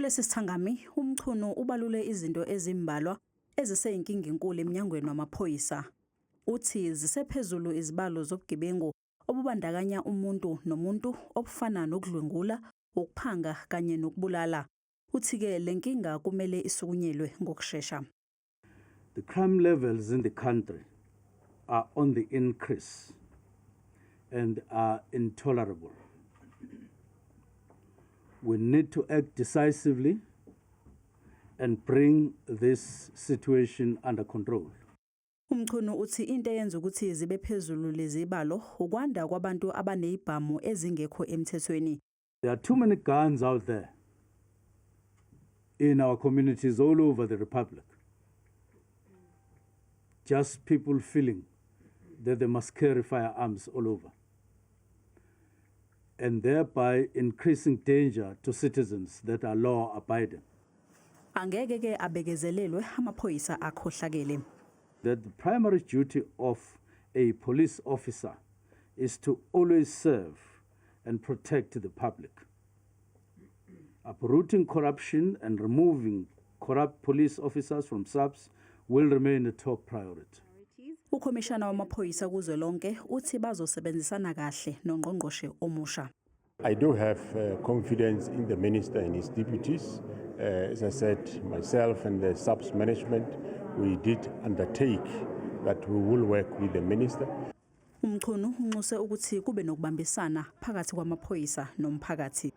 Kulesi sithangami umchunu ubalule izinto ezimbalwa eziseyinkinga enkulu eminyangweni wamaphoyisa. Uthi zisephezulu izibalo zobugebengu obubandakanya umuntu nomuntu obufana nokudlwengula, ukuphanga kanye nokubulala. Uthi-ke lenkinga kumele isukunyelwe ngokushesha. The crime levels in the country are on the increase and are intolerable. We need to act decisively and bring this situation under control. Umchunu uthi into eyenza ukuthi zibe phezulu lezibalo ukwanda kwabantu abanezibhamu ezingekho emthethweni. There are too many guns out there in our communities all over the Republic. Just people feeling that they must carry firearms all over, and thereby increasing danger to citizens that are law-abiding. Angeke ke abekezelelwe amaphoyisa akhohlakele. That the primary duty of a police officer is to always serve and protect the public. Uprooting corruption and removing corrupt police officers from SAPS will remain a top priority. Ukhomishana wamaphoyisa kuzwelonke uthi bazosebenzisana kahle noNgqongqoshe omusha. I do have confidence in the minister and his deputies. As I said, myself and the SAPS management, we did undertake that we will work with the minister. Umchunu unxuse ukuthi kube nokubambisana phakathi kwamaphoyisa nomphakathi.